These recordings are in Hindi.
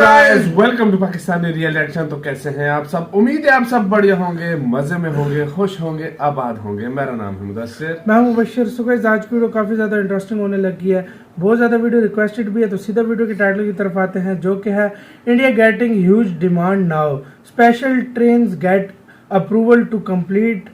Guys, welcome to Pakistani real action. तो कैसे हैं आप सब? उम्मीद है आप सब बढ़िया होंगे, मजे में होंगे, खुश होंगे, आबाद होंगे। मेरा नाम है मुदस्सिर, मैं हूं मुबश्शिर। सो गाइस, आज की वीडियो काफी ज्यादा इंटरेस्टिंग होने लगी है। बहुत ज्यादा वीडियो रिक्वेस्टेड भी है, तो सीधा वीडियो के टाइटल की तरफ आते हैं, जो कि है India getting huge demand now, special trains get approval to complete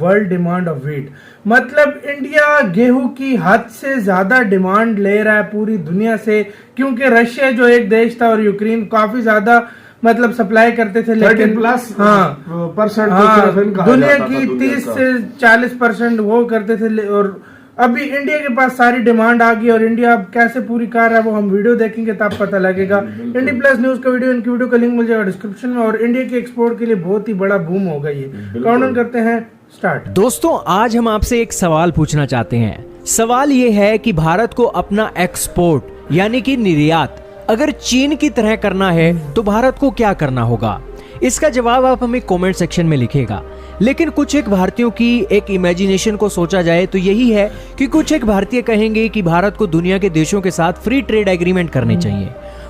world demand of wheat. मतलब इंडिया गेहूं की हद से ज्यादा डिमांड ले रहा है पूरी दुनिया से, क्योंकि रशिया जो एक देश था और यूक्रेन काफी ज्यादा मतलब सप्लाई करते थे, लेकिन प्लस परसेंट दुनिया की 30 से 40% वो करते थे। और अभी इंडिया के पास सारी डिमांड आ गई और इंडिया अब कैसे पूरी कर रहा है वो हम वीडियो देखेंगे तब पता लगेगा। इंडिया प्लस न्यूज का वीडियो, इनकी वीडियो का लिंक मिल जाएगा डिस्क्रिप्शन में। और इंडिया के एक्सपोर्ट के लिए बहुत ही बड़ा बूम होगा ये। काउंटडाउन करते हैं, स्टार्ट। दोस्तों, आज हम आपसे एक सवाल पूछना चाहते हैं। सवाल ये है कि भारत को अपना एक्सपोर्ट यानी कि निर्यात अगर चीन की तरह करना है तो भारत को क्या करना होगा? इसका जवाब आप हमें कमेंट सेक्शन में लिखेगा। लेकिन कुछ एक भारतीयों की एक इमेजिनेशन को सोचा जाए तो यही है कि कुछ एक भारतीय कहेंगे कि भारत को दुनिया के देशों के साथ फ्री ट्रेड एग्रीमेंट करने चाहिए।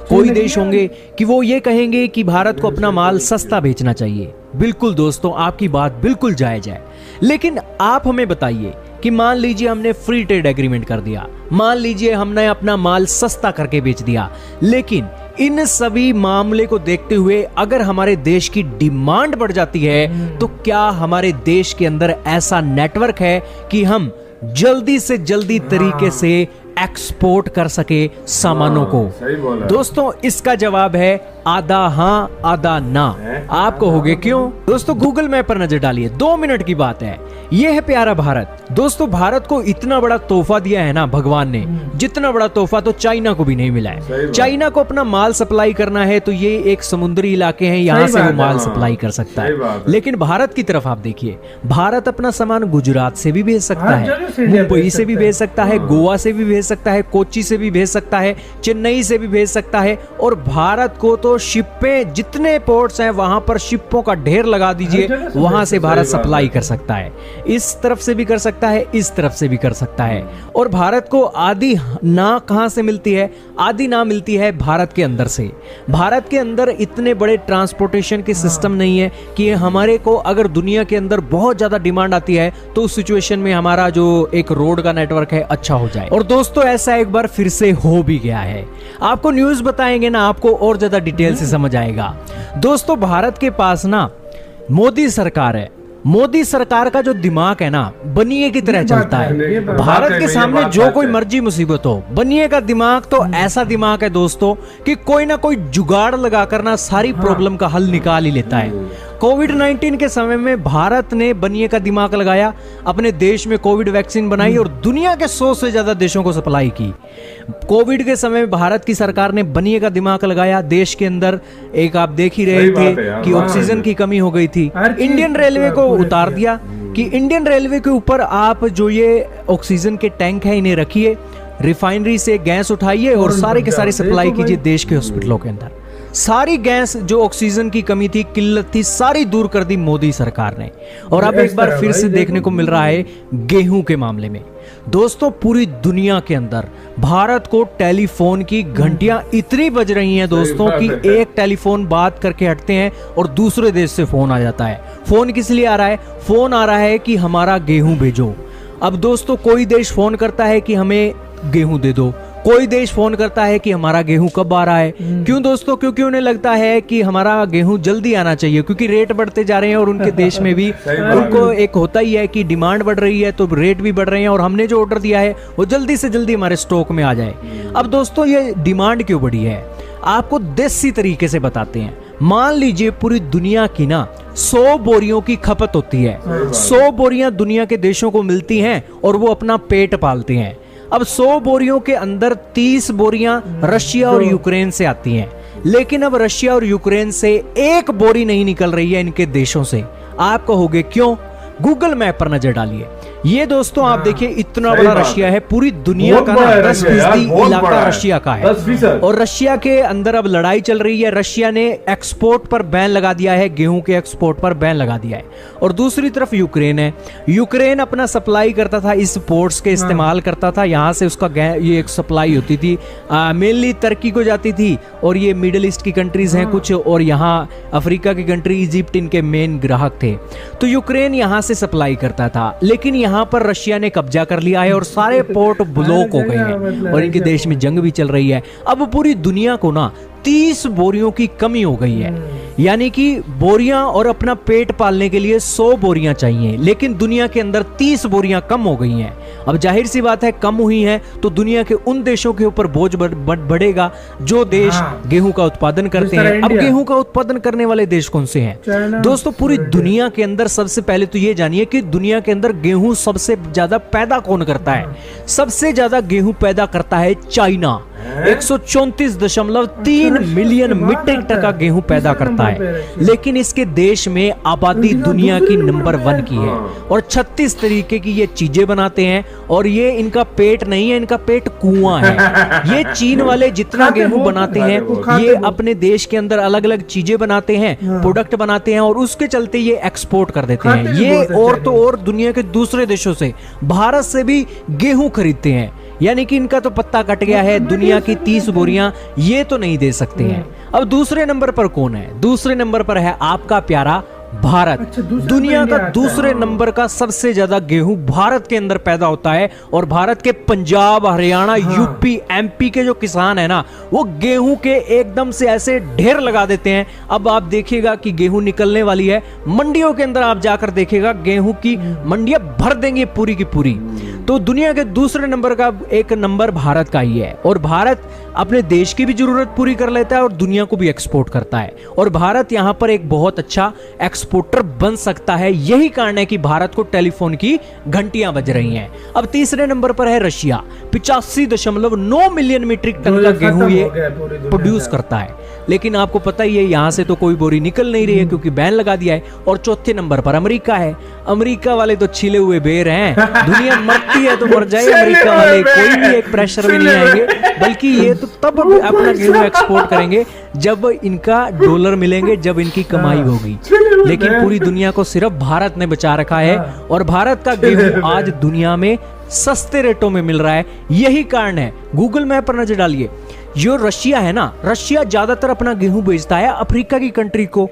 कोई देश होंगे कि वो ये कहेंगे कि भारत को अपना माल सस्ता बेचना चाहिए। बिल्कुल दोस्तों, आपकी बात बिल्कुल जायज है। लेकिन आप हमें बताइए कि मान लीजिए हमने फ्री ट्रेड एग्रीमेंट कर दिया, मान लीजिए हमने अपना माल सस्ता करके बेच दिया, लेकिन इन सभी मामले को देखते हुए अगर हमारे देश की डिमांड बढ़ जाती है तो क्या हमारे देश के अंदर ऐसा नेटवर्क है कि हम जल्दी से जल्दी तरीके से एक्सपोर्ट कर सके सामानों को? दोस्तों, इसका जवाब है आधा हाँ आधा ना। आप कहोगे क्यों? दोस्तों, गूगल मैप पर नजर डालिए, 2 मिनट की बात है। यह है प्यारा भारत। दोस्तों, भारत को इतना बड़ा तोहफा दिया है ना भगवान ने, जितना बड़ा तोहफा तो चाइना को भी नहीं मिला है। चाइना को अपना माल सप्लाई करना है तो ये एक समुद्री इलाके हैं, यहाँ से वो माल सप्लाई कर सकता है। लेकिन भारत की तरफ आप देखिए, भारत अपना सामान गुजरात से भी भेज सकता है, मुंबई से भी भेज सकता है, गोवा से भी भेज सकता है, कोच्चि से भी भेज सकता है, चेन्नई से भी भेज सकता है। और भारत को तो शिपें, जितने पोर्ट्स हैं वहां पर शिपों का ढेर लगा दीजिए, वहां से भारत सप्लाई कर सकता है। इस तरफ से भी कर सकता है, इस तरफ से भी कर सकता है। और भारत को आधी ना कहां से मिलती है? आधी ना मिलती है भारत के अंदर से। भारत के अंदर इतने बड़े ट्रांसपोर्टेशन के सिस्टम नहीं है कि हमारे को अगर दुनिया के अंदर बहुत ज्यादा डिमांड आती है तो उस सिचुएशन में हमारा जो एक रोड का नेटवर्क है अच्छा हो जाए। और दोस्तों, ऐसा एक बार फिर से हो भी गया है। आपको न्यूज बताएंगे ना, आपको और ज्यादा डिटेल से समझ आएगा। दोस्तों, भारत के पास ना मोदी सरकार है। मोदी सरकार का जो दिमाग है ना, बनिए की तरह चलता है। भारत के सामने जो कोई मर्जी मुसीबत हो, बनिए का दिमाग तो ऐसा दिमाग है दोस्तों कि कोई ना कोई जुगाड़ लगाकर ना सारी प्रॉब्लम का हल निकाल ही लेता है। कोविड-19 के समय में भारत ने बनिए का दिमाग लगाया, अपने देश में कोविड वैक्सीन बनाई और दुनिया के 100 से ज्यादा देशों को सप्लाई की। कोविड के समय में भारत की सरकार ने बनिए का दिमाग लगाया। देश के अंदर एक आप देख ही रहे थे कि ऑक्सीजन की कमी हो गई थी। इंडियन रेलवे को उतार दिया कि इंडियन रेलवे के ऊपर आप जो ये ऑक्सीजन के टैंक है इन्हें रखिए, रिफाइनरी से गैस उठाइए और सारे के सारे सप्लाई कीजिए देश के हॉस्पिटलों के अंदर। सारी गैस जो ऑक्सीजन की कमी थी, किल्लत थी, सारी दूर कर दी मोदी सरकार ने। और अब एक बार फिर से देखने को मिल रहा है गेहूं के मामले में। दोस्तों, पूरी दुनिया के अंदर भारत को टेलीफोन की घंटियां इतनी बज रही हैं दोस्तों कि एक टेलीफोन बात करके हटते हैं और दूसरे देश से फोन आ जाता है। फोन किस लिए आ रहा है? फोन आ रहा है कि हमारा गेहूं भेजो। अब दोस्तों, कोई देश फोन करता है कि हमें गेहूं दे दो, कोई देश फोन करता है कि हमारा गेहूं कब आ रहा है। क्यों दोस्तों? क्योंकि उन्हें लगता है कि हमारा गेहूं जल्दी आना चाहिए, क्योंकि रेट बढ़ते जा रहे हैं और उनके देश में भी उनको एक होता ही है कि डिमांड बढ़ रही है तो रेट भी बढ़ रहे हैं और हमने जो ऑर्डर दिया है वो जल्दी से जल्दी हमारे स्टॉक में आ जाए। अब दोस्तों, ये डिमांड क्यों बढ़ी है आपको देसी तरीके से बताते हैं। मान लीजिए पूरी दुनिया की ना 100 बोरियों की खपत होती है। 100 बोरियां दुनिया के देशों को मिलती हैं और वो अपना पेट पालते हैं। अब 100 बोरियों के अंदर 30 बोरियां रशिया और यूक्रेन से आती हैं, लेकिन अब रशिया और यूक्रेन से एक बोरी नहीं निकल रही है इनके देशों से। आप कहोगे क्यों? गूगल मैप पर नजर डालिए। ये दोस्तों आप देखिए इतना सही बड़ा बात रशिया है। है, पूरी दुनिया बहुत का बड़ा ना है 10% रशिया यार, बहुत इलाका बड़ा है। रशिया का है। 10%। और रशिया के अंदर अब लड़ाई चल रही है। रशिया ने एक्सपोर्ट पर बैन लगा दिया है, गेहूं के एक्सपोर्ट पर बैन लगा दिया है। और दूसरी तरफ यूक्रेन है। यूक्रेन अपना सप्लाई करता था, इस पोर्ट्स के इस्तेमाल करता था, यहाँ से उसका ये एक सप्लाई होती थी, मेनली तुर्की को जाती थी, और ये मिडिल ईस्ट की कंट्रीज हैं कुछ, और यहाँ अफ्रीका की कंट्री इजिप्ट इनके मेन ग्राहक थे। तो यूक्रेन यहाँ से सप्लाई करता था, लेकिन यहाँ पर रशिया ने कब्जा कर लिया है और सारे पोर्ट ब्लॉक हो गए हैं और इनके देश में जंग भी चल रही है। अब पूरी दुनिया को ना 30 बोरियों की कमी हो गई है, यानी कि बोरियां और अपना पेट पालने के लिए 100 बोरियां चाहिए, लेकिन दुनिया के अंदर 30 बोरियां कम हो गई हैं। अब जाहिर सी बात है, कम हुई हैं तो दुनिया के उन देशों के ऊपर बोझ बढ़ेगा जो देश गेहूं का उत्पादन करते हैं। अब गेहूं का उत्पादन करने वाले देश कौन से हैं दोस्तों? पूरी दुनिया के अंदर सबसे पहले तो ये जानिए कि दुनिया के अंदर गेहूं सबसे ज्यादा पैदा कौन करता है। सबसे ज्यादा गेहूं पैदा करता है चाइना, 134.3 मिलियन मीट्रिक टन का गेहूं पैदा करता है, लेकिन इसके देश में आबादी दुनिया की नंबर 1 की है और 36 तरीके की ये चीजें बनाते हैं। और ये इनका पेट नहीं है, इनका पेट कुआं है। ये चीन वाले जितना गेहूं बनाते हैं, ये अपने देश के अंदर अलग अलग चीजें बनाते हैं, प्रोडक्ट बनाते हैं, और उसके चलते ये एक्सपोर्ट कर देते हैं। ये और तो और दुनिया के दूसरे देशों से, भारत से भी गेहूं खरीदते हैं, यानी कि इनका तो पत्ता कट गया है। दुनिया की 30 बोरियां ये तो नहीं दे सकते हैं। अब दूसरे नंबर पर कौन है? दूसरे नंबर पर है आपका प्यारा भारत। दुनिया का दूसरे नंबर का सबसे ज्यादा गेहूं भारत के अंदर पैदा होता है, और भारत के पंजाब, हरियाणा, यूपी, एमपी के जो किसान है ना, वो गेहूं के एकदम से ऐसे ढेर लगा देते हैं। अब आप देखिएगा कि गेहूं निकलने वाली है, मंडियों के अंदर आप जाकर देखिएगा गेहूं की मंडियां भर देंगे पूरी की पूरी। तो दुनिया के दूसरे नंबर का एक नंबर भारत का ही है, और भारत अपने देश की भी जरूरत पूरी कर लेता है और दुनिया को भी एक्सपोर्ट करता है, और भारत यहां पर एक बहुत अच्छा एक्सपोर्टर बन सकता है। यही कारण है कि भारत को टेलीफोन की घंटियां बज रही हैं। अब तीसरे नंबर पर है रशिया, 85.9 मिलियन मीट्रिक टन का गेहूं ये प्रोड्यूस करता है, लेकिन आपको पता ही है यहां से तो कोई बोरी निकल नहीं रही है क्योंकि बैन लगा दिया है। और चौथे नंबर पर अमेरिका है। अमेरिका वाले तो छिले हुए बेर हैं, दुनिया मरती है तो मर जाए, अमेरिका वाले कोई भी एक प्रेशर में नहीं आएंगे, बल्कि ये तो तब अपना गेहूं एक्सपोर्ट करेंगे जब इनका डॉलर मिलेंगे, जब इनकी कमाई होगी। लेकिन पूरी दुनिया को सिर्फ भारत ने बचा रखा है, और भारत का गेहूं आज दुनिया में सस्ते रेटों में मिल रहा है। यही कारण है, गूगल मैप पर नजर डालिए, जो रशिया है ना, रशिया ज्यादातर अपना गेहूं बेचता है अफ्रीका की कंट्री को,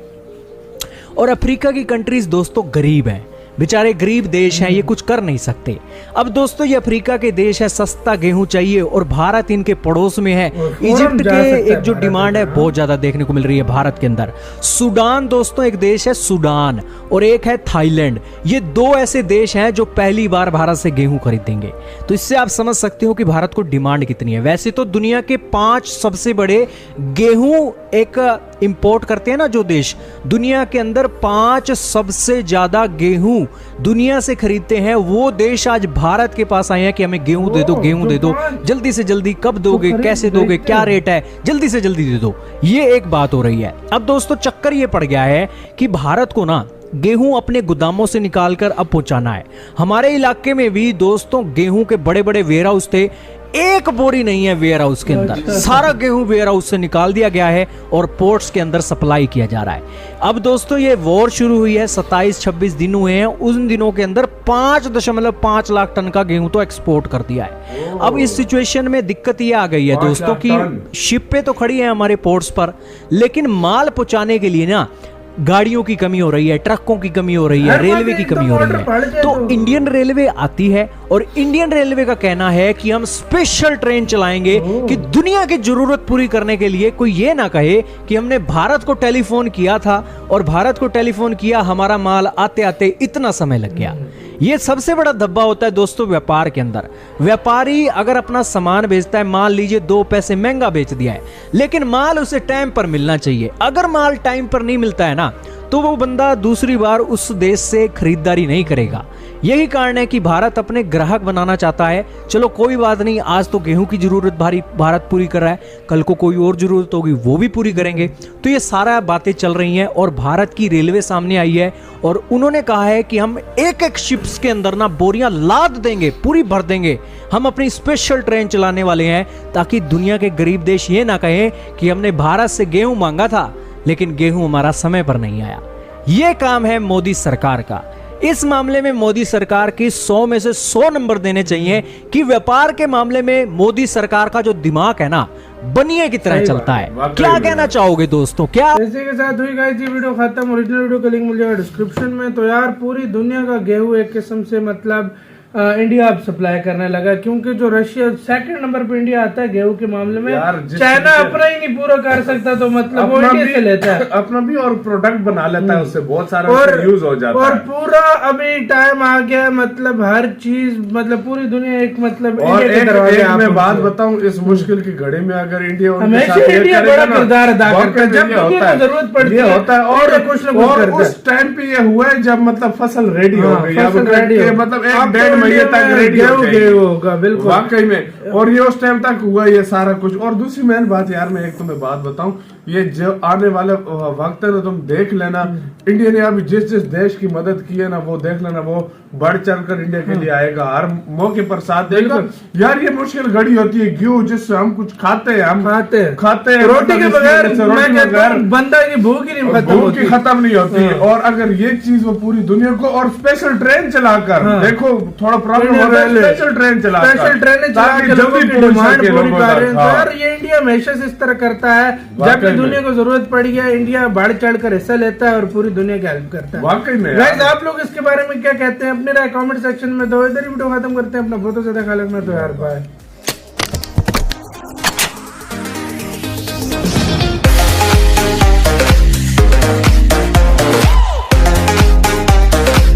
और अफ्रीका की कंट्रीज दोस्तों गरीब हैं, बेचारे गरीब देश हैं, ये कुछ कर नहीं सकते। अब दोस्तों ये अफ्रीका के देश है, सस्ता गेहूं चाहिए, और भारत इनके पड़ोस में है। इजिप्ट के एक जो डिमांड है बहुत ज्यादा देखने को मिल रही है भारत के अंदर। सूडान दोस्तों एक देश है, सूडान, और एक है थाईलैंड। ये दो ऐसे देश हैं जो पहली बार भारत से गेहूं खरीदेंगे। तो इससे आप समझ सकते हो कि भारत को डिमांड कितनी है। वैसे तो दुनिया के 5 सबसे बड़े गेहूं एक इंपोर्ट करते हैं ना जो देश, दुनिया के अंदर 5 सबसे ज्यादा गेहूं दुनिया से खरीदते हैं, वो देश आज भारत के पास आए हैं कि हमें गेहूं दे दो, गेहूं दे दो, जल्दी से जल्दी, कब दोगे, कैसे दोगे, क्या रेट है, जल्दी से जल्दी दे दो। ये एक बात हो रही है। अब दोस्तों चक्कर ये पड़ गया है कि भारत को ना गेहूं अपने गोदामों से निकालकर अब पहुंचाना है। हमारे इलाके में भी दोस्तों गेहूं के बड़े बड़े वेयर हाउस थे, एक बोरी नहीं है वेयर हाउस के अंदर, सारा गेहूं वेयर हाउस से निकाल दिया गया है और पोर्ट्स के अंदर सप्लाई किया जा रहा है। अब दोस्तों ये वॉर शुरू हुई है, 27-26 दिन हुए हैं, उन दिनों के अंदर 5.5 लाख टन का गेहूं तो एक्सपोर्ट कर दिया है। अब इस सिचुएशन में दिक्कत ये आ गई है दोस्तों कि शिप पे तो खड़ी है हमारे पोर्ट्स पर, लेकिन माल पहुंचाने के लिए ना गाड़ियों की कमी हो रही है, ट्रकों की कमी हो रही है, रेलवे की कमी हो रही है। तो इंडियन रेलवे आती है और इंडियन रेलवे का कहना है कि हम स्पेशल ट्रेन चलाएंगे कि दुनिया की जरूरत पूरी करने के लिए कोई ये ना कहे कि हमने भारत को टेलीफोन किया था और भारत को टेलीफोन किया, हमारा माल आते आते इतना समय लग गया। ये सबसे बड़ा धब्बा होता है दोस्तों व्यापार के अंदर। व्यापारी अगर अपना सामान बेचता है, मान लीजिए 2 पैसे महंगा बेच दिया है, लेकिन माल उसे टाइम पर मिलना चाहिए। अगर माल टाइम पर नहीं मिलता है ना, तो वो बंदा दूसरी बार उस देश से खरीदारी नहीं करेगा। यही कारण है कि भारत अपने ग्राहक बनाना चाहता है। चलो कोई बात नहीं, आज तो गेहूं की जरूरत भारत पूरी कर रहा है, कल को कोई और जरूरत होगी वो भी पूरी करेंगे। तो ये सारा बातें चल रही हैं और भारत की रेलवे सामने आई है और उन्होंने कहा है कि हम एक एक शिप्स के अंदर ना बोरियां लाद देंगे, पूरी भर देंगे। हम अपनी स्पेशल ट्रेन चलाने वाले हैं ताकि दुनिया के गरीब देश ये ना कहें कि हमने भारत से गेहूं मांगा था लेकिन गेहूं हमारा समय पर नहीं आया। यह काम है मोदी सरकार का। इस मामले में मोदी सरकार की 100 में से 100 नंबर देने चाहिए कि व्यापार के मामले में मोदी सरकार का जो दिमाग है ना, बनिए की तरह चलता है। क्या कहना चाहोगे दोस्तों? क्या इसी के साथ हुई गाइस ये वीडियो खत्म। ओरिजिनल वीडियो का लिंक मिल जाएगा डिस्क्रिप्शन में। तो यार पूरी दुनिया का गेहूं एक किस्म से मतलब इंडिया अब सप्लाई करने लगा, क्योंकि जो रशिया सेकंड नंबर पे इंडिया आता है गेहूं के मामले में। चाइना अपना ही नहीं पूरा कर सकता तो मतलब वो इंडिया से लेता है अपना भी और प्रोडक्ट बना लेता है, उससे बहुत सारा यूज हो जाता है। और पूरा अभी टाइम आ गया, मतलब हर चीज मतलब पूरी दुनिया एक मतलब और एक मैं बात बताऊं, इस मुश्किल की घड़ी में अगर इंडिया हमेशा इंडिया बड़ा किरदार अदा करता है जब दुनिया को जरूरत पड़ती है होता है। और कुछ ना कुछ करता है। उस टाइम पे ये हुआ है जब मतलब फसल रेडी हो गई, मतलब 1-1.5 महीने तक रेडी होगा बिल्कुल वाकई में। और ये उस टाइम तक हुआ ये सारा कुछ। और दूसरी मेन बात यार, मैं एक तुम्हें बात बताऊं, ये जो आने वाले वक्त है ना, तुम देख लेना इंडिया ने अभी जिस जिस देश की मदद की है ना, वो देख लेना वो बढ़ चढ़ कर इंडिया के लिए आएगा, हर मौके पर साथ देगा। यार ये मुश्किल घड़ी होती है, गेहूं जिससे हम कुछ खाते हैं, हम खाते हैं रोटी के बगैर बंदा की भूख ही नहीं खत्म नहीं होती है। और अगर ये चीज वो पूरी दुनिया को, और स्पेशल ट्रेन चलाकर देखो थोड़ा प्रॉब्लम हो रहा है, स्पेशल ट्रेन चलाकर जल्दी डिमांड पूरी कर रहे हैं। यार ये इंडिया हमेशा से इस तरह करता है, जब दुनिया को जरूरत पड़ी है इंडिया बढ़ चढ़ कर हिस्सा लेता है और पूरी दुनिया की हेल्प करता है। वाकई में गाइस आप लोग इसके बारे में क्या कहते हैं अपने राय कमेंट सेक्शन में दो। इधर ही वीडियो खत्म करते हैं। अपना बहुत ज्यादा ख्याल रखना। तो यार बाय।